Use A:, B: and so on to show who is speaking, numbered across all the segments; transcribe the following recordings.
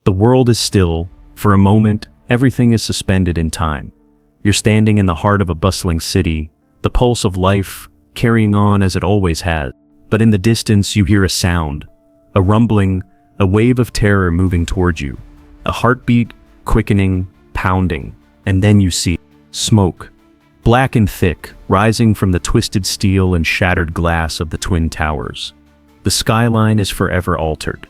A: The world is still. For a moment, everything is suspended in time. You're standing in the heart of a bustling city, the pulse of life carrying on as it always has. But in the distance you hear a sound, a rumbling, a wave of terror moving towards you. A heartbeat, quickening, pounding, and then you see smoke, black and thick, rising from the twisted steel and shattered glass of the Twin Towers. The skyline is forever altered.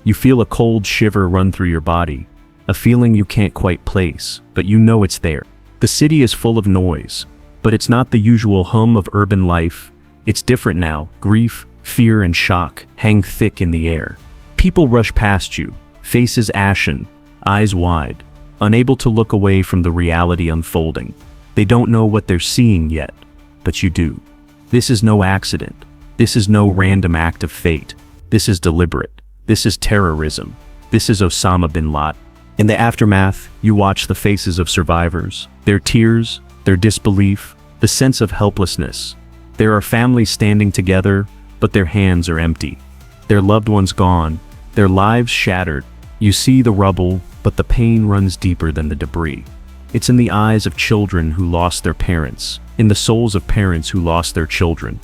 A: You feel a cold shiver run through your body, a feeling you can't quite place, but you know it's there. The city is full of noise, but it's not the usual hum of urban life. It's different now. Grief, fear, and shock hang thick in the air. People rush past you, faces ashen, eyes wide, unable to look away from the reality unfolding. They don't know what they're seeing yet, but you do. This is no accident. This is no random act of fate. This is deliberate. This is terrorism. This is Osama bin Laden. In the aftermath, you watch the faces of survivors, their tears, their disbelief, the sense of helplessness. There are families standing together, but their hands are empty. Their loved ones gone, their lives shattered. You see the rubble, but the pain runs deeper than the debris. It's in the eyes of children who lost their parents, in the souls of parents who lost their children.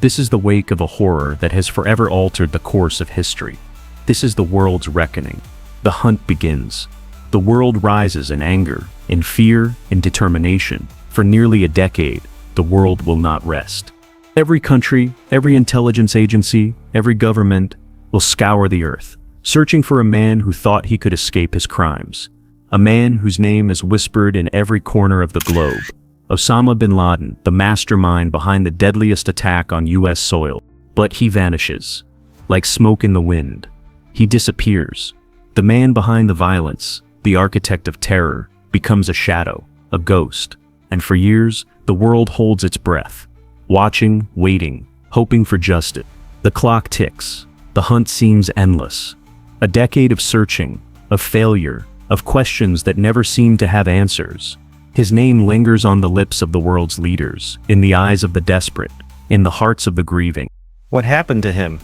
A: This is the wake of a horror that has forever altered the course of history. This is the world's reckoning. The hunt begins. The world rises in anger, in fear, in determination. For nearly a decade, the world will not rest. Every country, every intelligence agency, every government will scour the earth, searching for a man who thought he could escape his crimes. A man whose name is whispered in every corner of the globe. Osama bin Laden, the mastermind behind the deadliest attack on US soil. But he vanishes. Like smoke in the wind. He disappears. The man behind the violence, the architect of terror, becomes a shadow, a ghost. And for years, the world holds its breath, watching, waiting, hoping for justice. The clock ticks. The hunt seems endless. A decade of searching, of failure, of questions that never seem to have answers. His name lingers on the lips of the world's leaders, in the eyes of the desperate, in the hearts of the grieving. What happened to him?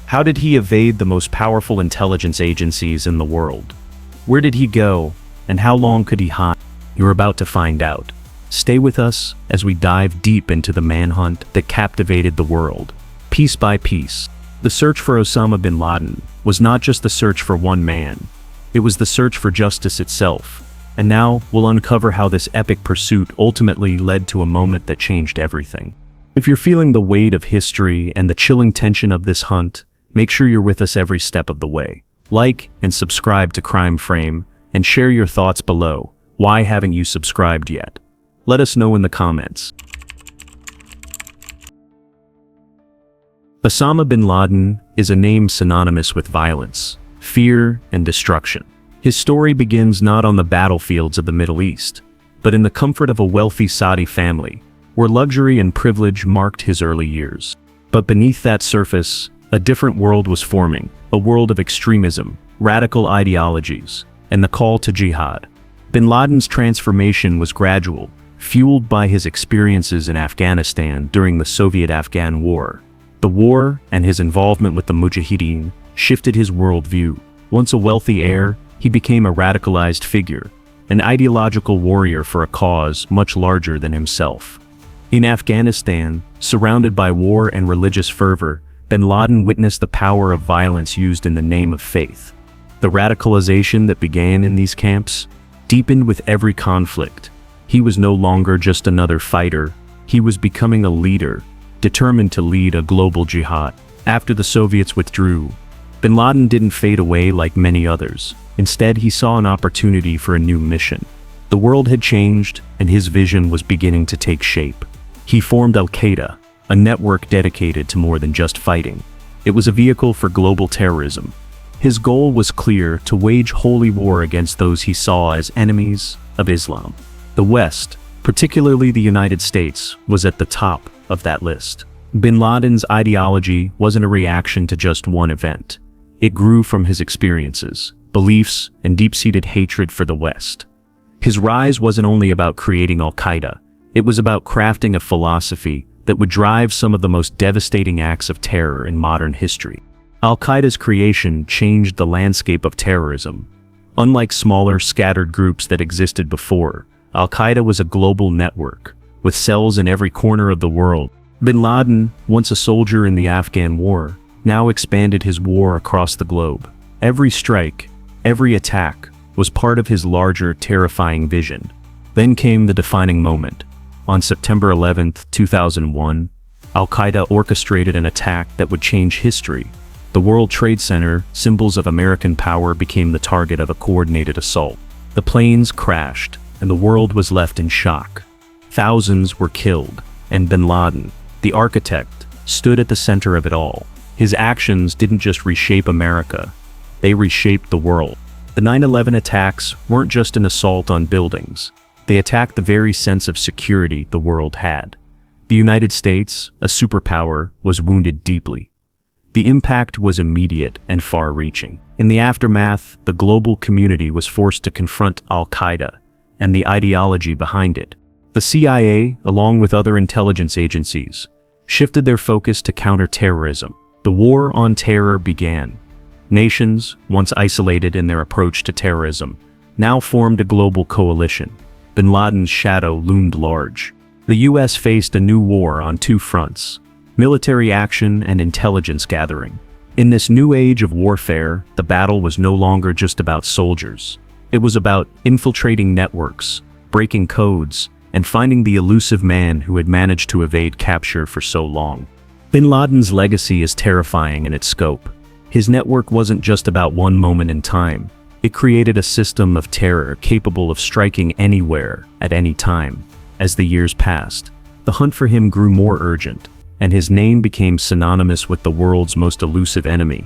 A: How did he evade the most powerful intelligence agencies in the world? Where did he go, and how long could he hide? You're about to find out. Stay with us as we dive deep into the manhunt that captivated the world. Piece by piece, the search for Osama bin Laden was not just the search for one man. It was the search for justice itself. And now we'll uncover how this epic pursuit ultimately led to a moment that changed everything. If you're feeling the weight of history and the chilling tension of this hunt, make sure you're with us every step of the way. Like and subscribe to Crime Frame and share your thoughts below. Why haven't you subscribed yet? Let us know in the comments. Osama bin Laden is a name synonymous with violence, fear, and destruction. His story begins not on the battlefields of the Middle East, but in the comfort of a wealthy Saudi family, where luxury and privilege marked his early years. But beneath that surface, a different world was forming, a world of extremism, radical ideologies, and the call to jihad. Bin Laden's transformation was gradual, fueled by his experiences in Afghanistan during the Soviet-Afghan War. The war and his involvement with the Mujahideen shifted his worldview. Once a wealthy heir, he became a radicalized figure, an ideological warrior for a cause much larger than himself. In Afghanistan, surrounded by war and religious fervor, bin Laden witnessed the power of violence used in the name of faith. The radicalization that began in these camps deepened with every conflict. He was no longer just another fighter, he was becoming a leader, determined to lead a global jihad. After the Soviets withdrew, bin Laden didn't fade away like many others. Instead, he saw an opportunity for a new mission. The world had changed, and his vision was beginning to take shape. He formed al-Qaeda, a network dedicated to more than just fighting. It was a vehicle for global terrorism. His goal was clear: to wage holy war against those he saw as enemies of Islam. The West, particularly the United States, was at the top of that list. Bin Laden's ideology wasn't a reaction to just one event. It grew from his experiences, beliefs, and deep-seated hatred for the West. His rise wasn't only about creating al-Qaeda. It was about crafting a philosophy that would drive some of the most devastating acts of terror in modern history. Al-Qaeda's creation changed the landscape of terrorism. Unlike smaller, scattered groups that existed before, Al-Qaeda was a global network, with cells in every corner of the world. Bin Laden, once a soldier in the Afghan war, now expanded his war across the globe. Every strike, every attack, was part of his larger, terrifying vision. Then came the defining moment. On September 11, 2001, Al-Qaeda orchestrated an attack that would change history. The World Trade Center, symbols of American power, became the target of a coordinated assault. The planes crashed, and the world was left in shock. Thousands were killed, and Bin Laden, the architect, stood at the center of it all. His actions didn't just reshape America, they reshaped the world. The 9/11 attacks weren't just an assault on buildings. They attacked the very sense of security the world had. The United States, a superpower, was wounded deeply. The impact was immediate and far-reaching. In the aftermath, the global community was forced to confront al-Qaeda and the ideology behind it. The CIA, along with other intelligence agencies, shifted their focus to counter-terrorism. The war on terror began. Nations, once isolated in their approach to terrorism, now formed a global coalition. Bin Laden's shadow loomed large. The US faced a new war on two fronts: military action and intelligence gathering. In this new age of warfare, the battle was no longer just about soldiers. It was about infiltrating networks, breaking codes, and finding the elusive man who had managed to evade capture for so long. Bin Laden's legacy is terrifying in its scope. His network wasn't just about one moment in time. It created a system of terror capable of striking anywhere, at any time. As the years passed, the hunt for him grew more urgent, and his name became synonymous with the world's most elusive enemy.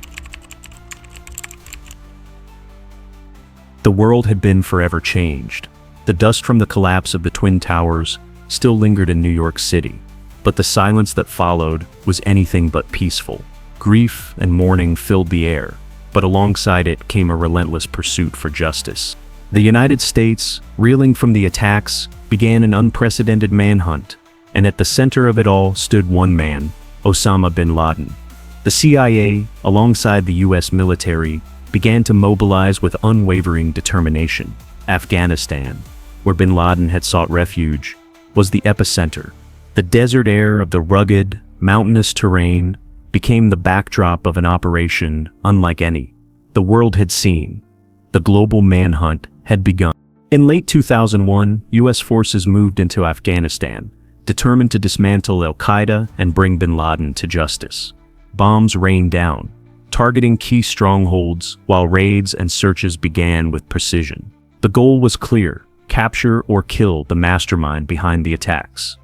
A: The world had been forever changed. The dust from the collapse of the Twin Towers still lingered in New York City, but the silence that followed was anything but peaceful. Grief and mourning filled the air, but alongside it came a relentless pursuit for justice. The United States, reeling from the attacks, began an unprecedented manhunt, and at the center of it all stood one man, Osama bin Laden. The CIA, alongside the US military, began to mobilize with unwavering determination. Afghanistan, where bin Laden had sought refuge, was the epicenter. The desert air of the rugged, mountainous terrain became the backdrop of an operation unlike any the world had seen. The global manhunt had begun. In late 2001, US forces moved into Afghanistan, determined to dismantle al-Qaeda and bring bin Laden to justice. Bombs rained down, targeting key strongholds, while raids and searches began with precision. The goal was clear: capture or kill the mastermind behind the attacks.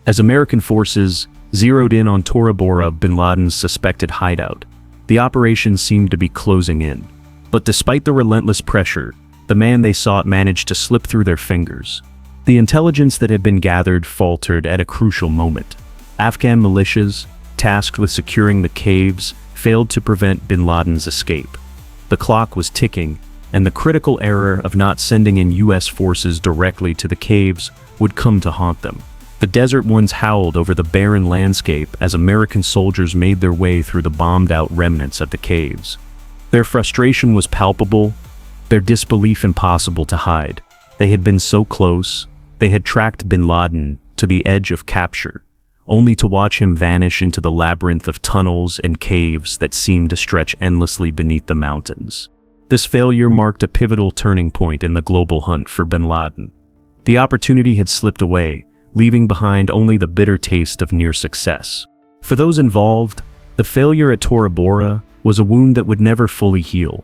A: As American forces zeroed in on Tora Bora, bin Laden's suspected hideout, the operation seemed to be closing in. But despite the relentless pressure, the man they sought managed to slip through their fingers. The intelligence that had been gathered faltered at a crucial moment. Afghan militias, tasked with securing the caves, failed to prevent bin Laden's escape. The clock was ticking, and the critical error of not sending in US forces directly to the caves would come to haunt them. The desert winds howled over the barren landscape as American soldiers made their way through the bombed-out remnants of the caves. Their frustration was palpable, their disbelief impossible to hide. They had been so close, they had tracked bin Laden to the edge of capture, only to watch him vanish into the labyrinth of tunnels and caves that seemed to stretch endlessly beneath the mountains. This failure marked a pivotal turning point in the global hunt for bin Laden. The opportunity had slipped away, leaving behind only the bitter taste of near success. For those involved, the failure at Tora Bora was a wound that would never fully heal.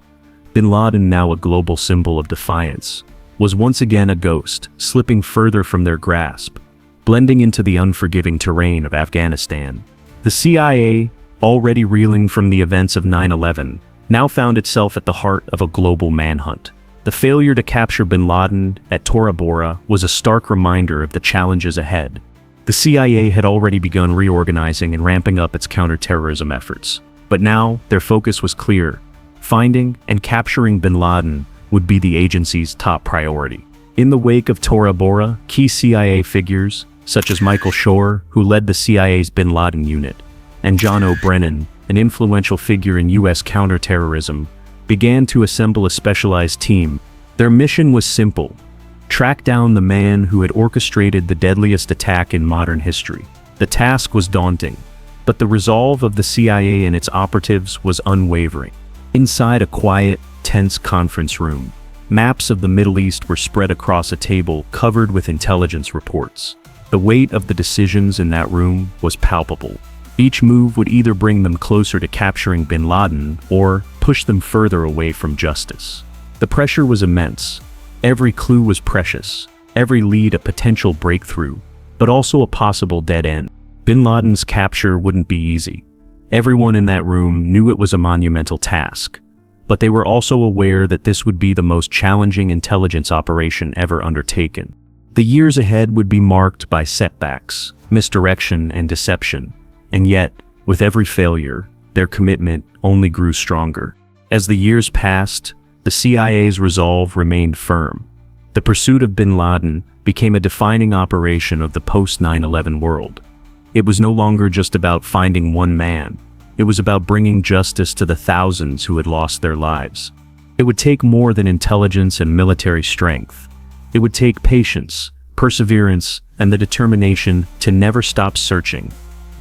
A: Bin Laden, now a global symbol of defiance, was once again a ghost, slipping further from their grasp, blending into the unforgiving terrain of Afghanistan. The CIA, already reeling from the events of 9/11, now found itself at the heart of a global manhunt. The failure to capture bin Laden at Tora Bora was a stark reminder of the challenges ahead. The CIA had already begun reorganizing and ramping up its counterterrorism efforts, but now their focus was clear: finding and capturing bin Laden would be the agency's top priority. In the wake of Tora Bora, key CIA figures, such as Michael Shore, who led the CIA's bin Laden unit, and John O'Brennan, an influential figure in U.S. counterterrorism, began to assemble a specialized team. Their mission was simple: track down the man who had orchestrated the deadliest attack in modern history. The task was daunting, but the resolve of the CIA and its operatives was unwavering. Inside a quiet, tense conference room, maps of the Middle East were spread across a table covered with intelligence reports. The weight of the decisions in that room was palpable. Each move would either bring them closer to capturing bin Laden or push them further away from justice. The pressure was immense. Every clue was precious, every lead a potential breakthrough, but also a possible dead end. Bin Laden's capture wouldn't be easy. Everyone in that room knew it was a monumental task, but they were also aware that this would be the most challenging intelligence operation ever undertaken. The years ahead would be marked by setbacks, misdirection, and deception, and yet, with every failure, their commitment only grew stronger. As the years passed, the CIA's resolve remained firm. The pursuit of bin Laden became a defining operation of the post-9/11 world. It was no longer just about finding one man. It was about bringing justice to the thousands who had lost their lives. It would take more than intelligence and military strength. It would take patience, perseverance, and the determination to never stop searching.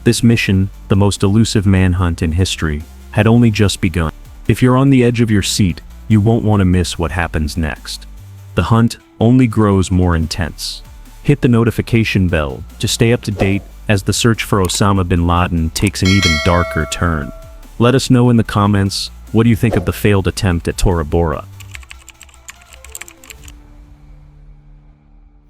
A: This mission, the most elusive manhunt in history, had only just begun. If you're on the edge of your seat, you won't want to miss what happens next. The hunt only grows more intense. Hit the notification bell to stay up to date as the search for Osama bin Laden takes an even darker turn. Let us know in the comments, what do you think of the failed attempt at Tora Bora?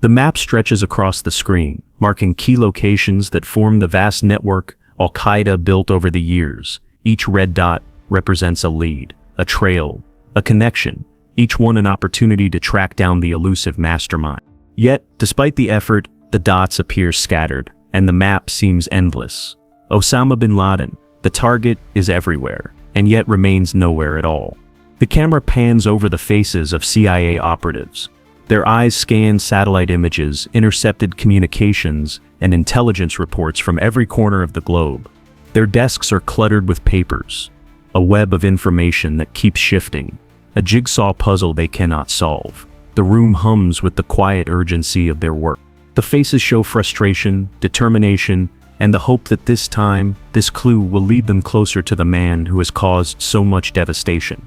A: The map stretches across the screen, marking key locations that form the vast network al-Qaeda built over the years. Each red dot represents a lead, a trail, a connection, each one an opportunity to track down the elusive mastermind. Yet, despite the effort, the dots appear scattered, and the map seems endless. Osama bin Laden, the target, is everywhere, and yet remains nowhere at all. The camera pans over the faces of CIA operatives. Their eyes scan satellite images, intercepted communications, and intelligence reports from every corner of the globe. Their desks are cluttered with papers, a web of information that keeps shifting, a jigsaw puzzle they cannot solve. The room hums with the quiet urgency of their work. The faces show frustration, determination, and the hope that this time, this clue will lead them closer to the man who has caused so much devastation.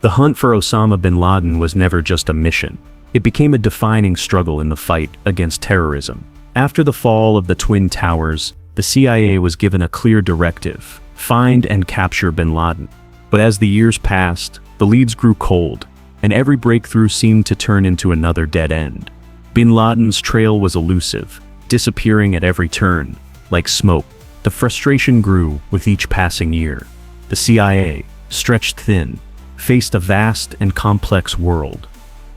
A: The hunt for Osama bin Laden was never just a mission. It became a defining struggle in the fight against terrorism. After the fall of the Twin Towers, the CIA was given a clear directive: find and capture bin Laden. But as the years passed, the leads grew cold, and every breakthrough seemed to turn into another dead end. Bin Laden's trail was elusive, disappearing at every turn, like smoke. The frustration grew with each passing year. The CIA, stretched thin, faced a vast and complex world.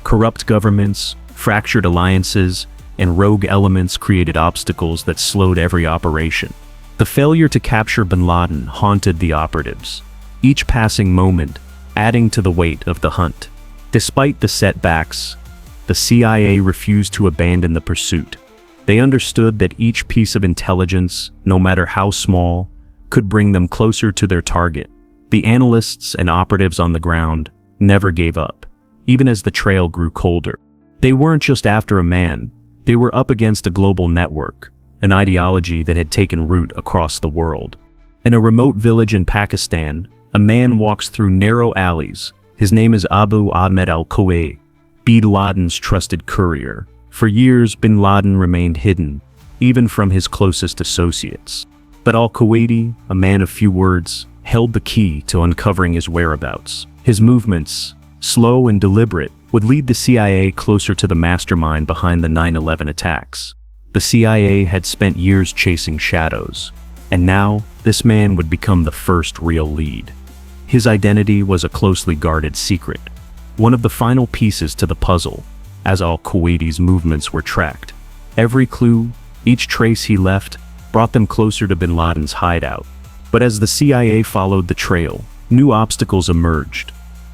A: Corrupt governments, fractured alliances, and rogue elements created obstacles that slowed every operation. The failure to capture bin Laden haunted the operatives, each passing moment adding to the weight of the hunt. Despite the setbacks, the CIA refused to abandon the pursuit. They understood that each piece of intelligence, no matter how small, could bring them closer to their target. The analysts and operatives on the ground never gave up, even as the trail grew colder. They weren't just after a man, they were up against a global network, an ideology that had taken root across the world. In a remote village in Pakistan, a man walks through narrow alleys. His name is Abbottabad al-Qaeda, bin Laden's trusted courier. For years, bin Laden remained hidden, even from his closest associates. But al-Qaeda, a man of few words, held the key to uncovering his whereabouts. His movements, slow and deliberate, would lead the CIA closer to the mastermind behind the 9/11 attacks. The CIA had spent years chasing shadows, and now this man would become the first real lead. His identity was a closely guarded secret, one of the final pieces to the puzzle, as al-Qaeda's movements were tracked. Every clue, each trace he left, brought them closer to bin Laden's hideout. But as the CIA followed the trail, new obstacles emerged.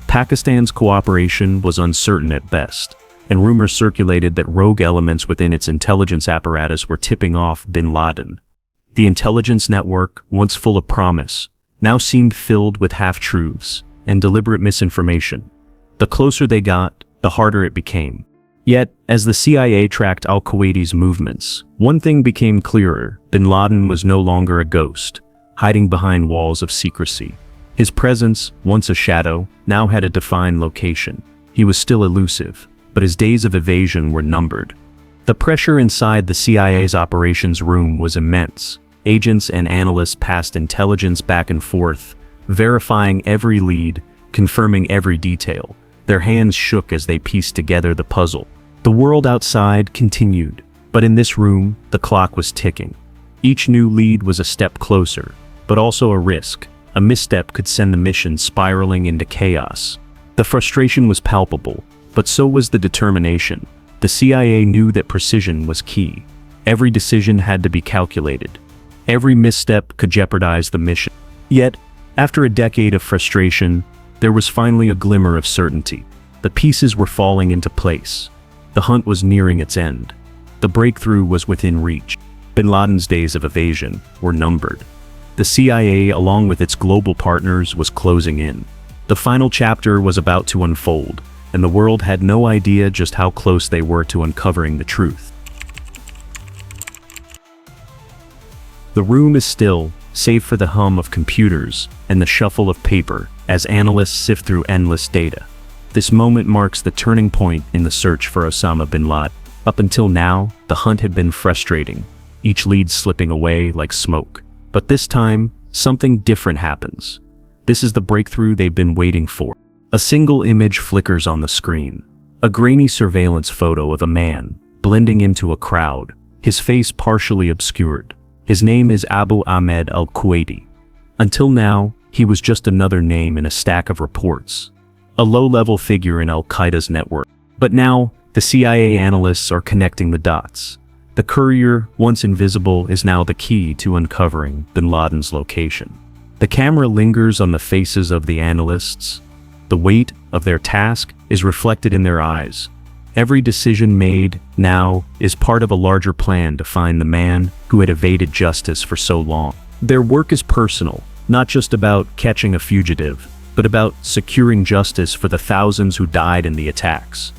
A: Pakistan's cooperation was uncertain at best, and rumors circulated that rogue elements within its intelligence apparatus were tipping off bin Laden. The intelligence network, once full of promise, now seemed filled with half-truths and deliberate misinformation. The closer they got, the harder it became. Yet, as the CIA tracked al-Qaeda's movements, one thing became clearer: bin Laden was no longer a ghost, hiding behind walls of secrecy. His presence, once a shadow, now had a defined location. He was still elusive, but his days of evasion were numbered. The pressure inside the CIA's operations room was immense. Agents and analysts passed intelligence back and forth, verifying every lead, confirming every detail. Their hands shook as they pieced together the puzzle. The world outside continued, but in this room, the clock was ticking. Each new lead was a step closer, but also a risk. A misstep could send the mission spiraling into chaos. The frustration was palpable, but so was the determination. The CIA knew that precision was key. Every decision had to be calculated. Every misstep could jeopardize the mission. Yet, after a decade of frustration, there was finally a glimmer of certainty. The pieces were falling into place. The hunt was nearing its end. The breakthrough was within reach. Bin Laden's days of evasion were numbered. The CIA, along with its global partners, was closing in. The final chapter was about to unfold, and the world had no idea just how close they were to uncovering the truth. The room is still, save for the hum of computers and the shuffle of paper as analysts sift through endless data. This moment marks the turning point in the search for Osama bin Laden. Up until now, the hunt had been frustrating, each lead slipping away like smoke. But this time, something different happens. This is the breakthrough they've been waiting for. A single image flickers on the screen. A grainy surveillance photo of a man, blending into a crowd, his face partially obscured. His name is Abu Ahmed al-Qaeda. Until now, he was just another name in a stack of reports. A low-level figure in al-Qaeda's network. But now, the CIA analysts are connecting the dots. The courier, once invisible, is now the key to uncovering bin Laden's location. The camera lingers on the faces of the analysts. The weight of their task is reflected in their eyes. Every decision made now is part of a larger plan to find the man who had evaded justice for so long. Their work is personal, not just about catching a fugitive, but about securing justice for the thousands who died in the attacks.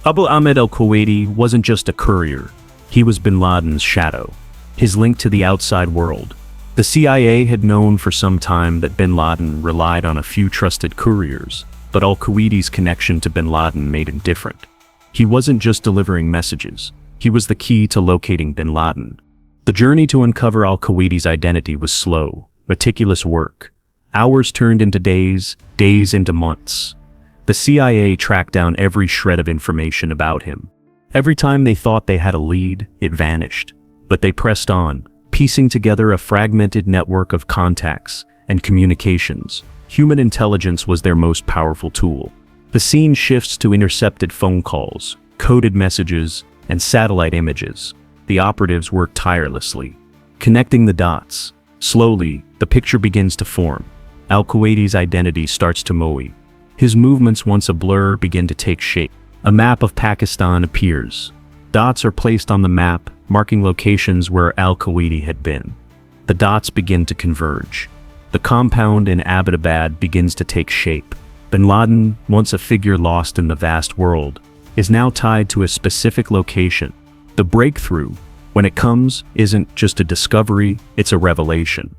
A: Abu Ahmed al-Qaeda wasn't just a courier. He was bin Laden's shadow, his link to the outside world. The CIA had known for some time that bin Laden relied on a few trusted couriers, but al-Qaeda's connection to bin Laden made him different. He wasn't just delivering messages. He was the key to locating bin Laden. The journey to uncover al-Qaeda's identity was slow, meticulous work. Hours turned into days, days into months. The CIA tracked down every shred of information about him. Every time they thought they had a lead, it vanished. But they pressed on, piecing together a fragmented network of contacts and communications. Human intelligence was their most powerful tool. The scene shifts to intercepted phone calls, coded messages, and satellite images. The operatives work tirelessly, connecting the dots. Slowly, the picture begins to form. Al-Qaeda's identity starts to moe. His movements, once a blur, begin to take shape. A map of Pakistan appears. Dots are placed on the map, marking locations where al-Qaeda had been. The dots begin to converge. The compound in Abbottabad begins to take shape. Bin Laden, once a figure lost in the vast world, is now tied to a specific location. The breakthrough, when it comes, isn't just a discovery, it's a revelation.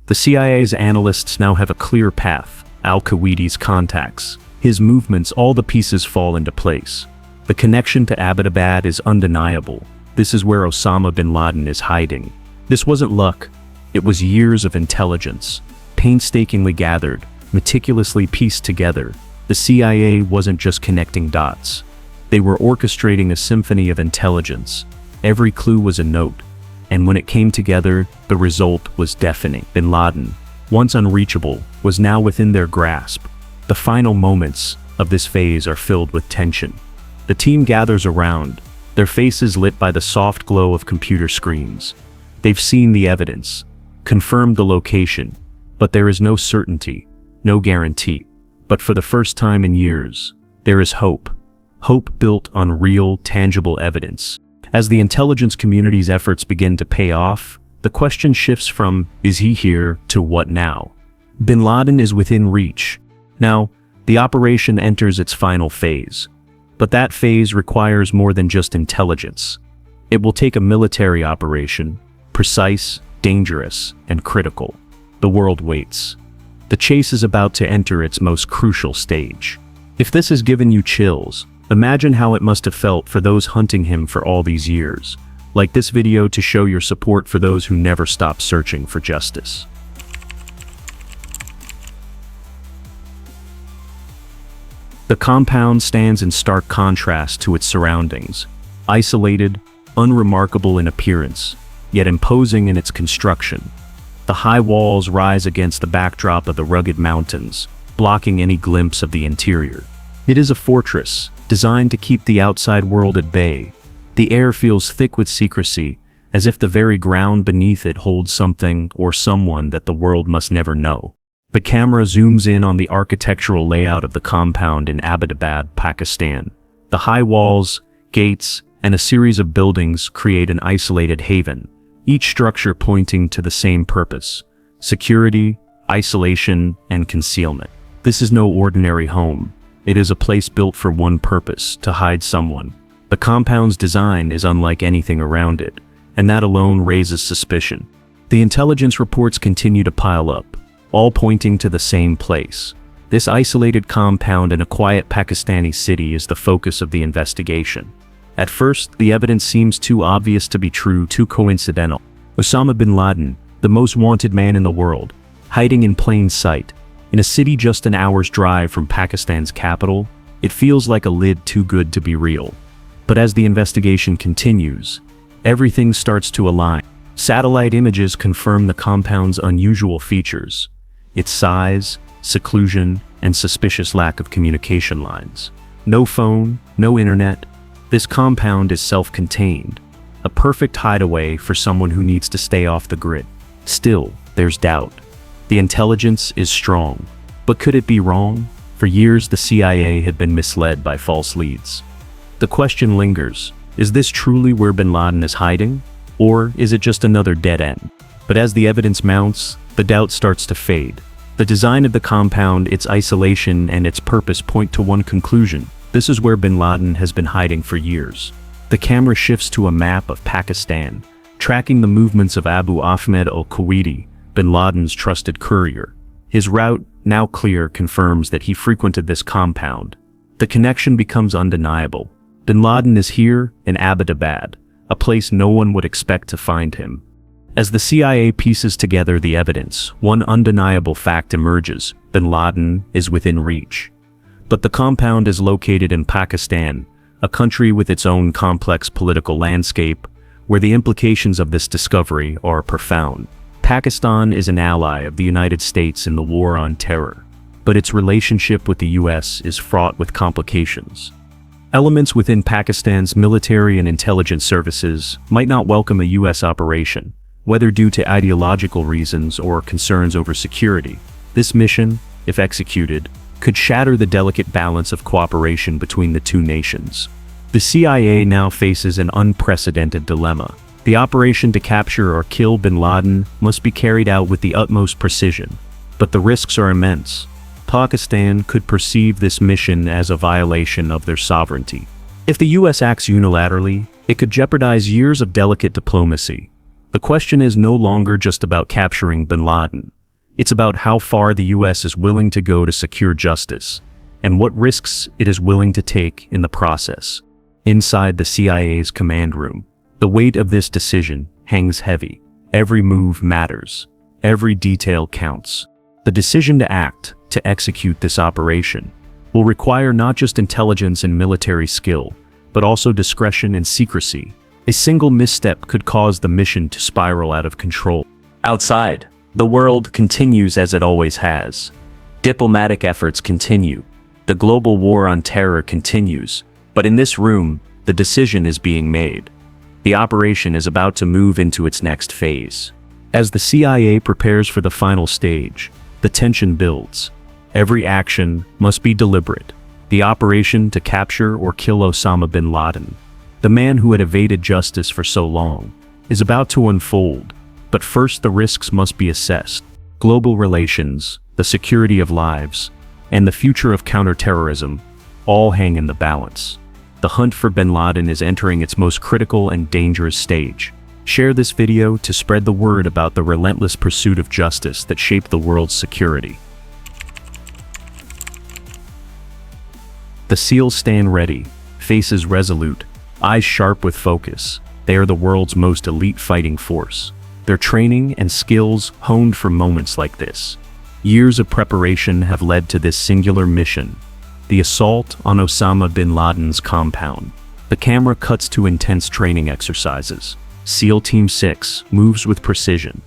A: The CIA's analysts now have a clear path. Al-Qaeda's contacts, his movements, all the pieces fall into place. The connection to Abbottabad is undeniable. This is where Osama bin Laden is hiding. This wasn't luck. It was years of intelligence, painstakingly gathered, meticulously pieced together. The CIA wasn't just connecting dots. They were orchestrating a symphony of intelligence. Every clue was a note, and when it came together, the result was deafening. Bin Laden, once unreachable, was now within their grasp. The final moments of this phase are filled with tension. The team gathers around, their faces lit by the soft glow of computer screens. They've seen the evidence, confirmed the location, but there is no certainty, no guarantee. But for the first time in years, there is hope. Hope built on real, tangible evidence. As the intelligence community's efforts begin to pay off, the question shifts from, is he here, to what now? Bin Laden is within reach. Now, the operation enters its final phase. But that phase requires more than just intelligence. It will take a military operation, precise, dangerous, and critical. The world waits. The chase is about to enter its most crucial stage. If this has given you chills, imagine how it must have felt for those hunting him for all these years. Like this video to show your support for those who never stop searching for justice. The compound stands in stark contrast to its surroundings, isolated, unremarkable in appearance, yet imposing in its construction. The high walls rise against the backdrop of the rugged mountains, blocking any glimpse of the interior. It is a fortress, designed to keep the outside world at bay. The air feels thick with secrecy, as if the very ground beneath it holds something or someone that the world must never know. The camera zooms in on the architectural layout of the compound in Abbottabad, Pakistan. The high walls, gates, and a series of buildings create an isolated haven, each structure pointing to the same purpose: security, isolation, and concealment. This is no ordinary home. It is a place built for one purpose: to hide someone. The compound's design is unlike anything around it, and that alone raises suspicion. The intelligence reports continue to pile up, all pointing to the same place. This isolated compound in a quiet Pakistani city is the focus of the investigation. At first, the evidence seems too obvious to be true, too coincidental. Osama bin Laden, the most wanted man in the world, hiding in plain sight, in a city just an hour's drive from Pakistan's capital, it feels like a lid too good to be real. But as the investigation continues, everything starts to align. Satellite images confirm the compound's unusual features: its size, seclusion, and suspicious lack of communication lines. No phone, no internet. This compound is self-contained, a perfect hideaway for someone who needs to stay off the grid. Still, there's doubt. The intelligence is strong, but could it be wrong? For years, the CIA had been misled by false leads. The question lingers: is this truly where bin Laden is hiding? Or is it just another dead end? But as the evidence mounts, the doubt starts to fade. The design of the compound, its isolation, and its purpose point to one conclusion: this is where bin Laden has been hiding for years. The camera shifts to a map of Pakistan, tracking the movements of Abu Ahmed al-Qaeda, bin Laden's trusted courier. His route, now clear, confirms that he frequented this compound. The connection becomes undeniable. Bin Laden is here in Abbottabad, a place no one would expect to find him. As the CIA pieces together the evidence, one undeniable fact emerges: bin Laden is within reach. But the compound is located in Pakistan, a country with its own complex political landscape, where the implications of this discovery are profound. Pakistan is an ally of the United States in the war on terror, but its relationship with the US is fraught with complications. Elements within Pakistan's military and intelligence services might not welcome a US operation, whether due to ideological reasons or concerns over security. This mission, if executed, could shatter the delicate balance of cooperation between the two nations. The CIA now faces an unprecedented dilemma. The operation to capture or kill bin Laden must be carried out with the utmost precision, but the risks are immense. Pakistan could perceive this mission as a violation of their sovereignty. If the US acts unilaterally, it could jeopardize years of delicate diplomacy. The question is no longer just about capturing bin Laden. It's about how far the US is willing to go to secure justice, and what risks it is willing to take in the process. Inside the CIA's command room, the weight of this decision hangs heavy. Every move matters. Every detail counts. The decision to act, to execute this operation, will require not just intelligence and military skill, but also discretion and secrecy. A single misstep could cause the mission to spiral out of control. Outside, the world continues as it always has. Diplomatic efforts continue. The global war on terror continues. But in this room, the decision is being made. The operation is about to move into its next phase. As the CIA prepares for the final stage, the tension builds. Every action must be deliberate. The operation to capture or kill Osama bin Laden, the man who had evaded justice for so long, is about to unfold. But first, the risks must be assessed. Global relations, the security of lives, and the future of counterterrorism all hang in the balance. The hunt for bin Laden is entering its most critical and dangerous stage. Share this video to spread the word about the relentless pursuit of justice that shaped the world's security. The SEALs stand ready, faces resolute, eyes sharp with focus. They are the world's most elite fighting force. Their training and skills honed for moments like this. Years of preparation have led to this singular mission: the assault on Osama bin Laden's compound. The camera cuts to intense training exercises. SEAL Team 6 moves with precision.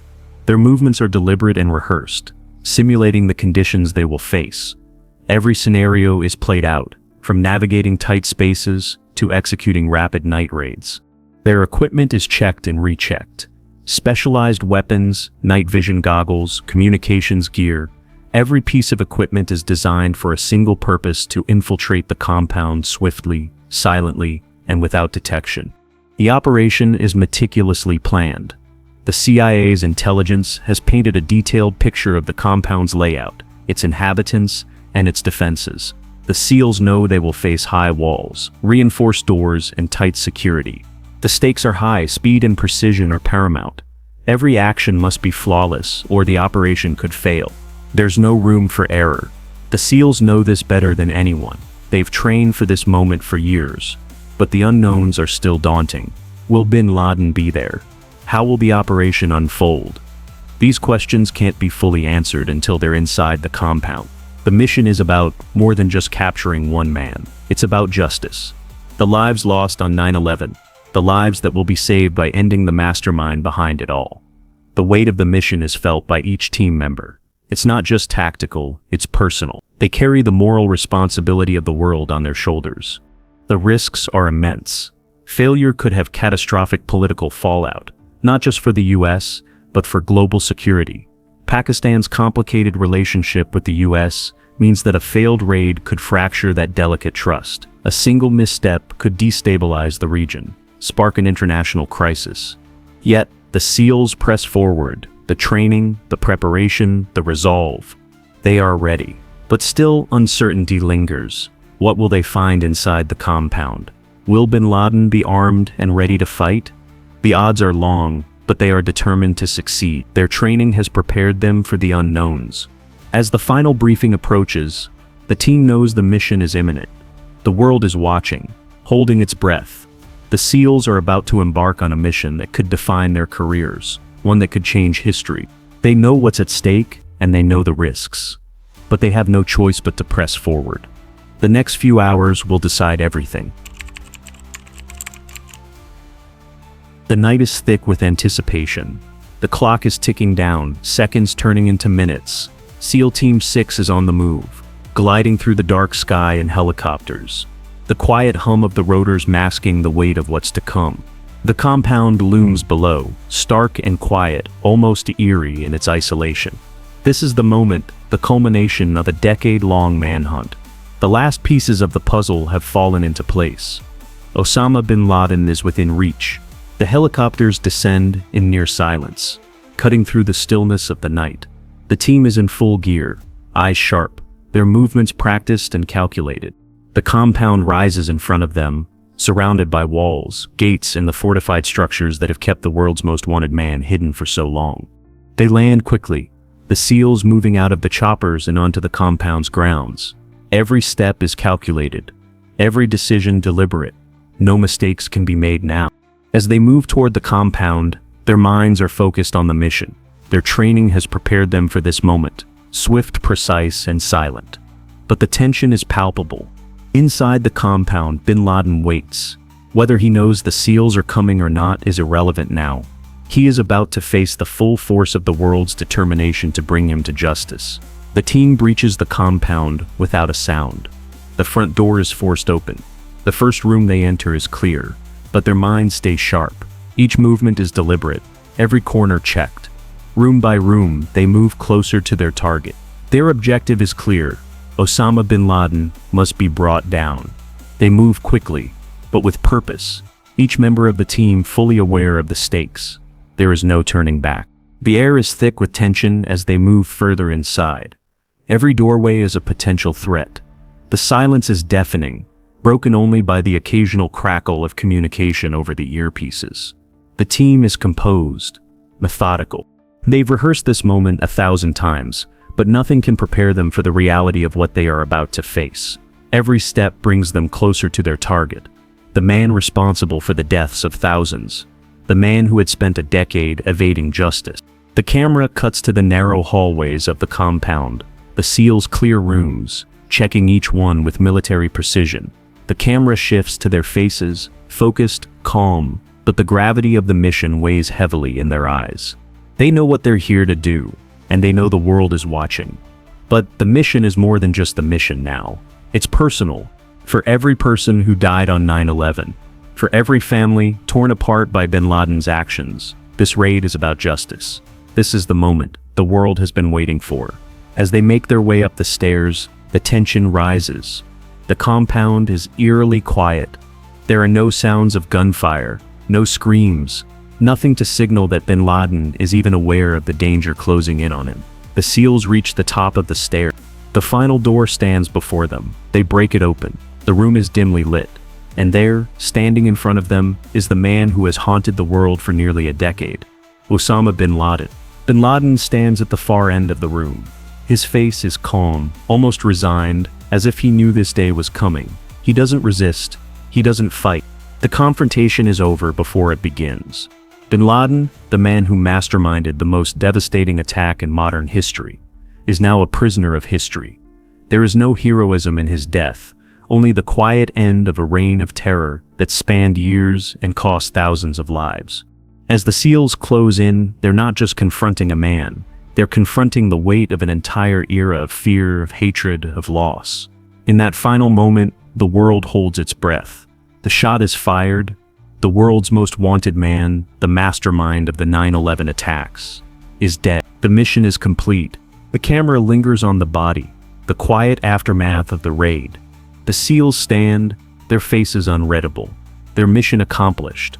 A: Their movements are deliberate and rehearsed, simulating the conditions they will face. Every scenario is played out, from navigating tight spaces to executing rapid night raids. Their equipment is checked and rechecked. Specialized weapons, night vision goggles, communications gear. Every piece of equipment is designed for a single purpose: to infiltrate the compound swiftly, silently, and without detection. The operation is meticulously planned. The CIA's intelligence has painted a detailed picture of the compound's layout, its inhabitants, and its defenses. The SEALs know they will face high walls, reinforced doors, and tight security. The stakes are high, speed and precision are paramount. Every action must be flawless, or the operation could fail. There's no room for error. The SEALs know this better than anyone. They've trained for this moment for years. But the unknowns are still daunting. Will bin Laden be there? How will the operation unfold? These questions can't be fully answered until they're inside the compound. The mission is about more than just capturing one man. It's about justice. The lives lost on 9/11. The lives that will be saved by ending the mastermind behind it all. The weight of the mission is felt by each team member. It's not just tactical, it's personal. They carry the moral responsibility of the world on their shoulders. The risks are immense. Failure could have catastrophic political fallout, not just for the US, but for global security. Pakistan's complicated relationship with the US means that a failed raid could fracture that delicate trust. A single misstep could destabilize the region, spark an international crisis. Yet, the SEALs press forward. The training, the preparation, the resolve. They are ready. But still, uncertainty lingers. What will they find inside the compound? Will bin Laden be armed and ready to fight? The odds are long, but they are determined to succeed. Their training has prepared them for the unknowns. As the final briefing approaches, the team knows the mission is imminent. The world is watching, holding its breath. The SEALs are about to embark on a mission that could define their careers, one that could change history. They know what's at stake, and they know the risks. But they have no choice but to press forward. The next few hours will decide everything. The night is thick with anticipation. The clock is ticking down, seconds turning into minutes. SEAL Team 6 is on the move, gliding through the dark sky in helicopters. The quiet hum of the rotors masking the weight of what's to come. The compound looms below, stark and quiet, almost eerie in its isolation. This is the moment, the culmination of a decade-long manhunt. The last pieces of the puzzle have fallen into place. Osama bin Laden is within reach. The helicopters descend in near silence, cutting through the stillness of the night. The team is in full gear, eyes sharp, their movements practiced and calculated. The compound rises in front of them, surrounded by walls, gates, and the fortified structures that have kept the world's most wanted man hidden for so long. They land quickly, the SEALs moving out of the choppers and onto the compound's grounds. Every step is calculated, every decision deliberate. No mistakes can be made now. As they move toward the compound, their minds are focused on the mission. Their training has prepared them for this moment, swift, precise, and silent. But the tension is palpable. Inside the compound, bin Laden waits. Whether he knows the SEALs are coming or not is irrelevant now. He is about to face the full force of the world's determination to bring him to justice. The team breaches the compound without a sound. The front door is forced open. The first room they enter is clear, but their minds stay sharp. Each movement is deliberate, every corner checked. Room by room, they move closer to their target. Their objective is clear. Osama bin Laden must be brought down. They move quickly, but with purpose, each member of the team fully aware of the stakes. There is no turning back. The air is thick with tension as they move further inside. Every doorway is a potential threat. The silence is deafening, broken only by the occasional crackle of communication over the earpieces. The team is composed, methodical. They've rehearsed this moment 1,000 times, but nothing can prepare them for the reality of what they are about to face. Every step brings them closer to their target, the man responsible for the deaths of thousands, the man who had spent a decade evading justice. The camera cuts to the narrow hallways of the compound, the SEALs clear rooms, checking each one with military precision. The camera shifts to their faces, focused, calm, but the gravity of the mission weighs heavily in their eyes. They know what they're here to do, and they know the world is watching. But the mission is more than just the mission now. It's personal. For every person who died on 9/11, for every family torn apart by bin Laden's actions, this raid is about justice. This is the moment the world has been waiting for. As they make their way up the stairs, the tension rises. The compound is eerily quiet. There are no sounds of gunfire, no screams, nothing to signal that bin Laden is even aware of the danger closing in on him. The SEALs reach the top of the stairs. The final door stands before them. They break it open. The room is dimly lit. And there, standing in front of them, is the man who has haunted the world for nearly a decade. Osama bin Laden. Bin Laden stands at the far end of the room. His face is calm, almost resigned, as if he knew this day was coming. He doesn't resist. He doesn't fight. The confrontation is over before it begins. Bin Laden, the man who masterminded the most devastating attack in modern history, is now a prisoner of history. There is no heroism in his death, only the quiet end of a reign of terror that spanned years and cost thousands of lives. As the SEALs close in, they're not just confronting a man, they're confronting the weight of an entire era of fear, of hatred, of loss. In that final moment, the world holds its breath. The shot is fired. The world's most wanted man, the mastermind of the 9/11 attacks, is dead. The mission is complete. The camera lingers on the body, the quiet aftermath of the raid. The SEALs stand, their faces unreadable, their mission accomplished.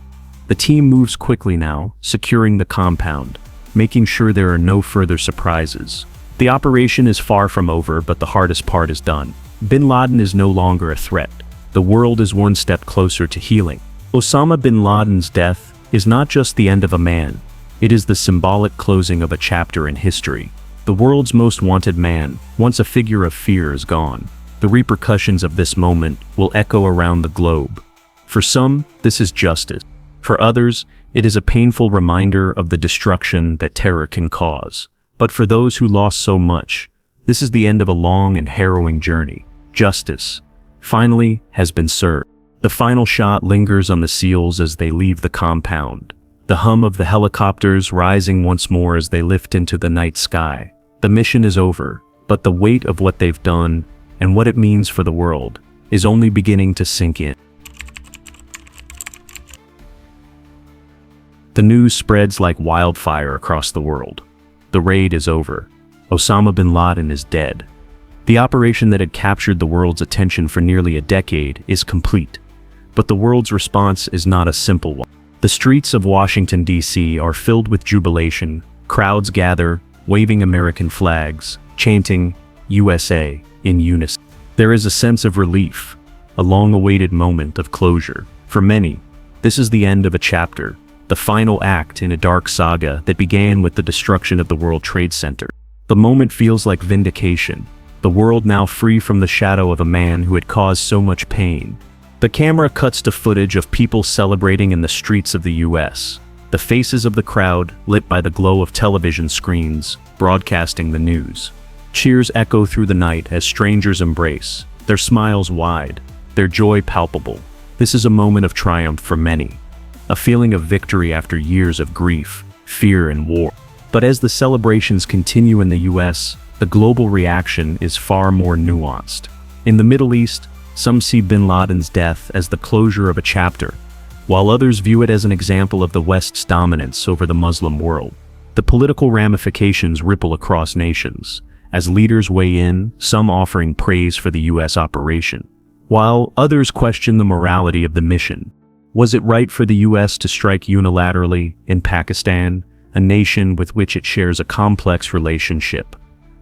A: The team moves quickly now, securing the compound, making sure there are no further surprises. The operation is far from over, but the hardest part is done. Bin Laden is no longer a threat. The world is one step closer to healing. Osama bin Laden's death is not just the end of a man, it is the symbolic closing of a chapter in history. The world's most wanted man, once a figure of fear, is gone. The repercussions of this moment will echo around the globe. For some, this is justice. For others, it is a painful reminder of the destruction that terror can cause. But for those who lost so much, this is the end of a long and harrowing journey. Justice, finally, has been served. The final shot lingers on the SEALs as they leave the compound. The hum of the helicopters rising once more as they lift into the night sky. The mission is over, but the weight of what they've done and what it means for the world is only beginning to sink in. The news spreads like wildfire across the world. The raid is over. Osama bin Laden is dead. The operation that had captured the world's attention for nearly a decade is complete. But the world's response is not a simple one. The streets of Washington, D.C. are filled with jubilation. Crowds gather, waving American flags, chanting USA in unison. There is a sense of relief, a long-awaited moment of closure. For many, this is the end of a chapter, the final act in a dark saga that began with the destruction of the World Trade Center. The moment feels like vindication, the world now free from the shadow of a man who had caused so much pain. The camera cuts to footage of people celebrating in the streets of the U.S., the faces of the crowd lit by the glow of television screens, broadcasting the news. Cheers echo through the night as strangers embrace, their smiles wide, their joy palpable. This is a moment of triumph for many, a feeling of victory after years of grief, fear, and war. But as the celebrations continue in the U.S., the global reaction is far more nuanced. In the Middle East, some see bin Laden's death as the closure of a chapter, while others view it as an example of the West's dominance over the Muslim world. The political ramifications ripple across nations, as leaders weigh in, some offering praise for the U.S. operation, while others question the morality of the mission. Was it right for the U.S. to strike unilaterally in Pakistan, a nation with which it shares a complex relationship?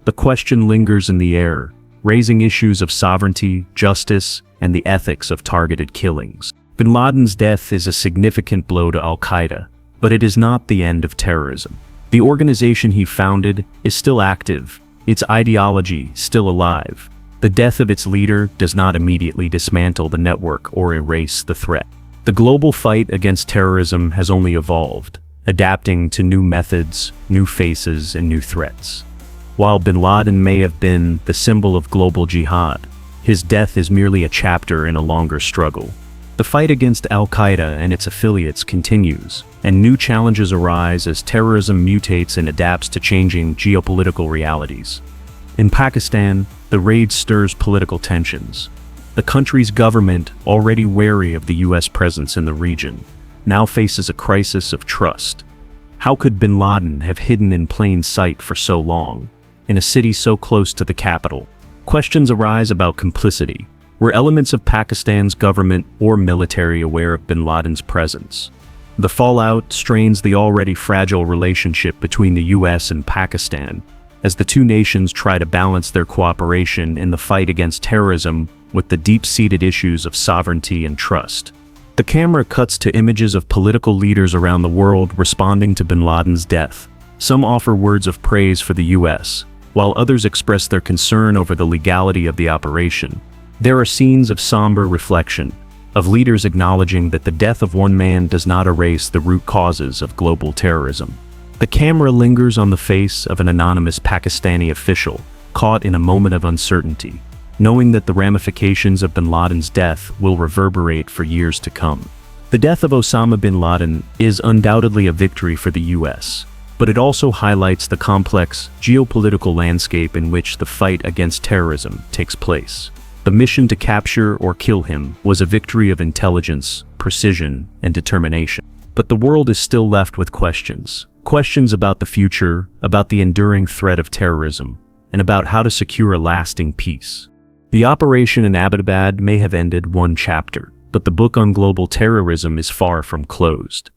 A: the question lingers in the air, raising issues of sovereignty, justice, and the ethics of targeted killings. Bin Laden's death is a significant blow to al-Qaeda, but it is not the end of terrorism. The organization he founded is still active, its ideology still alive. The death of its leader does not immediately dismantle the network or erase the threat. The global fight against terrorism has only evolved, adapting to new methods, new faces, and new threats. While bin Laden may have been the symbol of global jihad, his death is merely a chapter in a longer struggle. The fight against al-Qaeda and its affiliates continues, and new challenges arise as terrorism mutates and adapts to changing geopolitical realities. In Pakistan, the raid stirs political tensions. The country's government, already wary of the US presence in the region, now faces a crisis of trust. How could bin Laden have hidden in plain sight for so long, in a city so close to the capital? Questions arise about complicity. Were elements of Pakistan's government or military aware of bin Laden's presence? The fallout strains the already fragile relationship between the US and Pakistan, as the two nations try to balance their cooperation in the fight against terrorism with the deep-seated issues of sovereignty and trust. The camera cuts to images of political leaders around the world responding to bin Laden's death. Some offer words of praise for the US, while others express their concern over the legality of the operation. There are scenes of somber reflection, of leaders acknowledging that the death of one man does not erase the root causes of global terrorism. The camera lingers on the face of an anonymous Pakistani official, caught in a moment of uncertainty, knowing that the ramifications of bin Laden's death will reverberate for years to come. The death of Osama bin Laden is undoubtedly a victory for the US, but it also highlights the complex geopolitical landscape in which the fight against terrorism takes place. The mission to capture or kill him was a victory of intelligence, precision, and determination. But the world is still left with questions. Questions about the future, about the enduring threat of terrorism, and about how to secure a lasting peace. The operation in Abbottabad may have ended one chapter, but the book on global terrorism is far from closed.